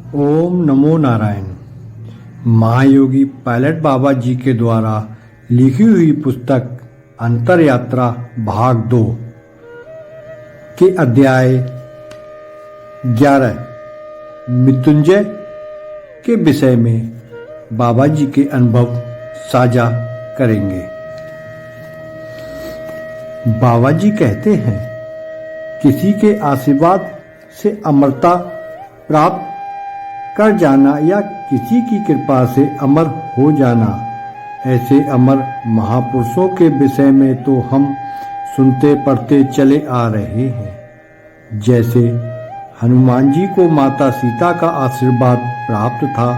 ओम नमो नारायण। महायोगी पायलट बाबा जी के द्वारा लिखी हुई पुस्तक अंतर यात्रा भाग 2 के अध्याय 11 मृत्युंजय के विषय में बाबा जी के अनुभव साझा करेंगे। बाबा जी कहते हैं, किसी के आशीर्वाद से अमरता प्राप्त कर जाना या किसी की कृपा से अमर हो जाना, ऐसे अमर महापुरुषों के विषय में तो हम सुनते पढ़ते चले आ रहे हैं। जैसे हनुमान जी को माता सीता का आशीर्वाद प्राप्त था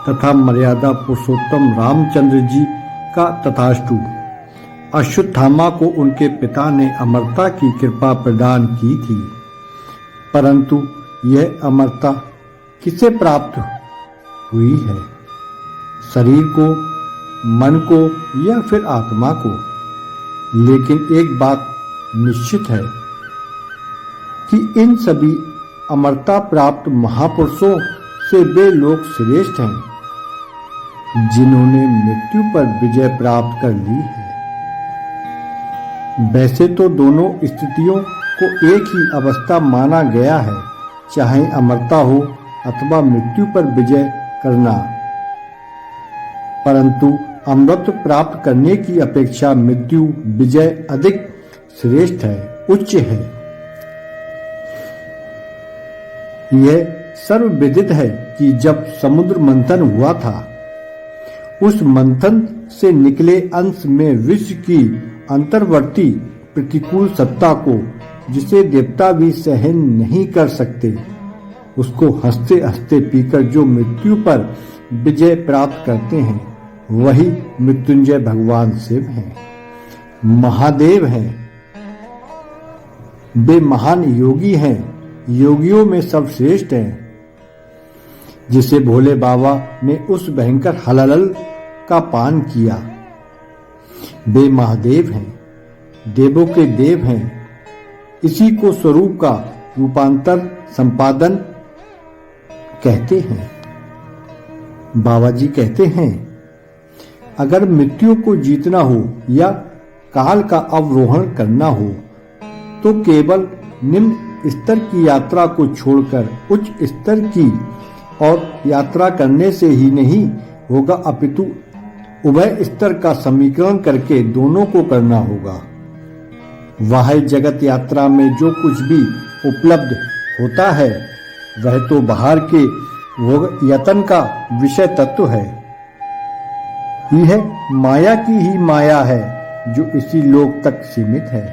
तथा मर्यादा पुरुषोत्तम रामचंद्र जी का तथास्तु। अश्वत्थामा को उनके पिता ने अमरता की कृपा प्रदान की थी, परंतु यह अमरता किसे प्राप्त हुई है? शरीर को, मन को या फिर आत्मा को? लेकिन एक बात निश्चित है कि इन सभी अमरता प्राप्त महापुरुषों से वे लोग श्रेष्ठ हैं जिन्होंने मृत्यु पर विजय प्राप्त कर ली है। वैसे तो दोनों स्थितियों को एक ही अवस्था माना गया है, चाहे अमरता हो अथवा मृत्यु पर विजय करना, परंतु अमृत प्राप्त करने की अपेक्षा मृत्यु विजय अधिक श्रेष्ठ है, उच्च है। यह सर्वविदित है कि जब समुद्र मंथन हुआ था, उस मंथन से निकले अंश में विश्व की अंतर्वर्ती प्रतिकूल सत्ता को, जिसे देवता भी सहन नहीं कर सकते, उसको हंसते हंसते पीकर जो मृत्यु पर विजय प्राप्त करते हैं, वही मृत्युंजय भगवान शिव हैं, महादेव हैं। वे महान योगी हैं, योगियों में सर्वश्रेष्ठ हैं। जिसे भोले बाबा ने उस भयंकर हलाल का पान किया, वे महादेव हैं, देवों के देव हैं। इसी को स्वरूप का रूपांतर संपादन कहते हैं। बाबा जी कहते हैं, अगर मृत्यु को जीतना हो या काल का अवरोहण करना हो, तो केवल निम्न स्तर की यात्रा को छोड़कर उच्च स्तर की और यात्रा करने से ही नहीं होगा, अपितु उभय स्तर का समीकरण करके दोनों को करना होगा। बाह्य जगत यात्रा में जो कुछ भी उपलब्ध होता है, वह तो बाहर के यतन का विषय तत्व है। यह माया की ही माया है जो इसी लोक तक सीमित है,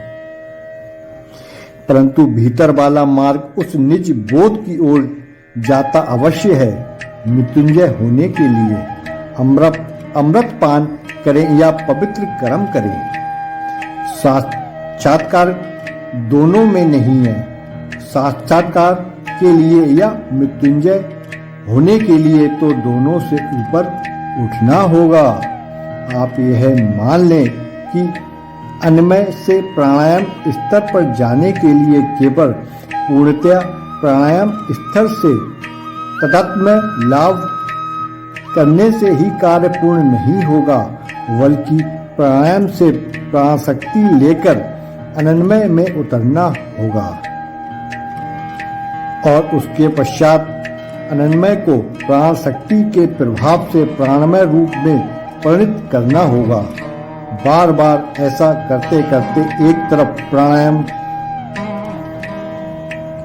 परंतु भीतर वाला मार्ग उस निज बोध की ओर जाता अवश्य है। मृत्युंजय होने के लिए अमृत पान करें या पवित्र कर्म करें, साक्षात्कार दोनों में नहीं है। साक्षात्कार के लिए या मृत्युंजय होने के लिए तो दोनों से ऊपर उठना होगा। आप यह मान लें कि अन्मय से प्राणायाम स्तर पर जाने के लिए केवल पूर्णतया प्राणायाम स्तर से तदात्म्य लाभ करने से ही कार्य पूर्ण नहीं होगा, बल्कि प्राणायाम से प्राणशक्ति लेकर अनन्मय में उतरना होगा और उसके पश्चात अनन्मय को प्राण शक्ति के प्रभाव से प्राणमय रूप में परिणत करना होगा। बार बार ऐसा करते करते एक तरफ प्राणायाम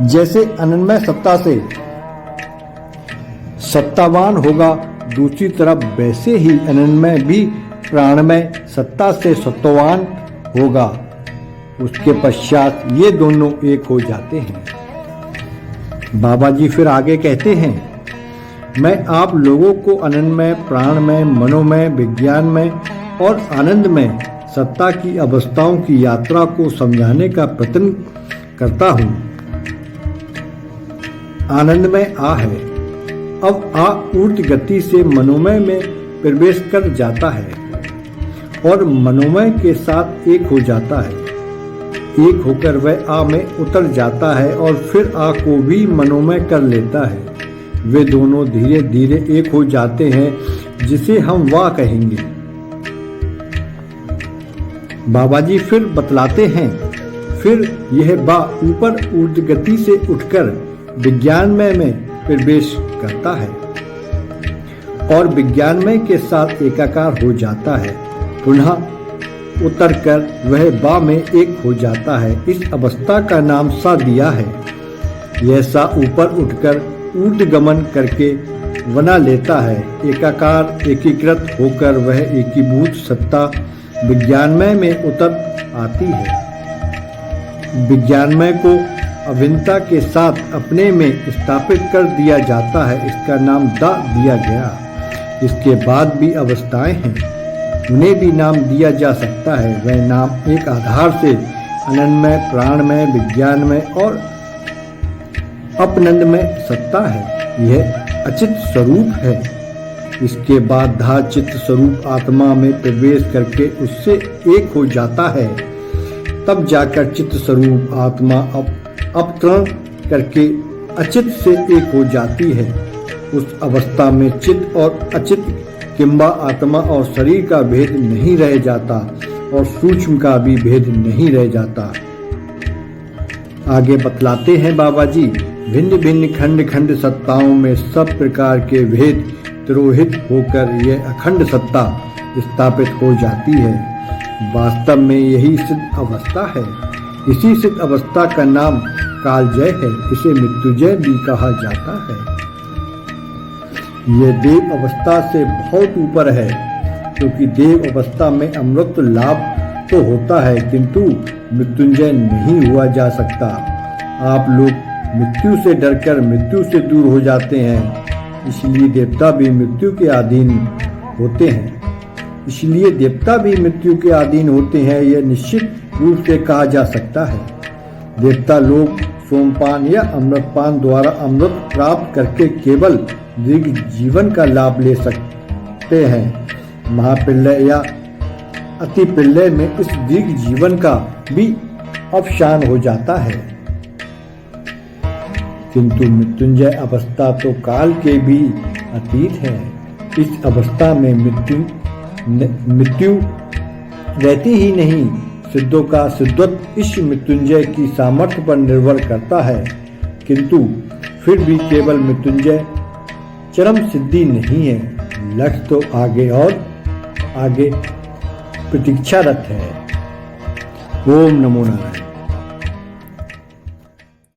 जैसे अनन्मय सत्ता से सत्तावान होगा, दूसरी तरफ वैसे ही अनन्मय भी प्राणमय सत्ता से सत्वान होगा। उसके पश्चात ये दोनों एक हो जाते हैं। बाबा जी फिर आगे कहते हैं, मैं आप लोगों को अनन्मय, प्राणमय, मनोमय, विज्ञानमय और आनंदमय सत्ता की अवस्थाओं की यात्रा को समझाने का प्रयत्न करता हूँ। आनंदमय आ है, अब आ ऊर्ध्व गति से मनोमय में प्रवेश कर जाता है और मनोमय के साथ एक हो जाता है। एक होकर वह आ में उतर जाता है और फिर आ को भी मनोमय कर लेता है। वे दोनों धीरे धीरे एक हो जाते हैं, जिसे हम वाह कहेंगे। बाबा जी फिर बतलाते हैं, फिर यह बा ऊपर ऊर्ध्व गति से उठकर विज्ञानमय में प्रवेश करता है और विज्ञानमय के साथ एकाकार हो जाता है। पुनः उतरकर वह बा में एक हो जाता है। इस अवस्था का नाम सा दिया है। यह सा ऊपर उठकर ऊर्ध्वगमन करके बना लेता है। एकाकार एकीकृत होकर वह एकीभूत सत्ता विज्ञानमय में उतर आती है। विज्ञानमय को अभिन्नता के साथ अपने में स्थापित कर दिया जाता है। इसका नाम दा दिया गया। इसके बाद भी अवस्थाएं हैं, उन्हें भी नाम दिया जा सकता है। वह नाम एक आधार से अनंतमय, प्राणमय, विज्ञानमय और अपनंदमय सत्ता है। यह अचित स्वरूप है। इसके बाद धा चित्त स्वरूप आत्मा में प्रवेश करके उससे एक हो जाता है। तब जाकर चित्त स्वरूप आत्मा अपतरण करके अचित से एक हो जाती है। उस अवस्था में चित्त और अचित किंबा आत्मा और शरीर का भेद नहीं रह जाता और सूक्ष्म का भी भेद नहीं रह जाता। आगे बतलाते हैं बाबा जी, भिन्न भिन्न खंड खंड सत्ताओं में सब प्रकार के भेद तिरोहित होकर यह अखंड सत्ता स्थापित हो जाती है। वास्तव में यही सिद्ध अवस्था है। इसी सिद्ध अवस्था का नाम कालजय है। इसे मृत्युजय भी कहा जाता है। यह देव अवस्था से बहुत ऊपर है, क्योंकि देव अवस्था में अमृत लाभ तो होता है, किंतु मृत्युंजय नहीं हुआ जा सकता। आप लोग मृत्यु से डरकर मृत्यु से दूर हो जाते हैं, इसलिए देवता भी मृत्यु के अधीन होते हैं। इसलिए देवता भी मृत्यु के अधीन होते हैं, यह निश्चित रूप से कहा जा सकता है। देवता लोग सोमपान या अमृतपान द्वारा अमृत प्राप्त करके केवल दीर्घ जीवन का लाभ ले सकते हैं। महाप्रलय या अति प्रलय में इस दीर्घ जीवन का भी अवसान हो जाता है, किंतु मृत्युंजय अवस्था तो काल के भी अतीत है। इस अवस्था में मृत्यु रहती ही नहीं। सिद्धों का सिद्धत्व इस मृत्युंजय की सामर्थ्य पर निर्भर करता है, किंतु फिर भी केवल मृत्युंजय चरम सिद्धि नहीं है। लक्ष्य तो आगे और आगे प्रतीक्षारत है। ओम नमो नारायण।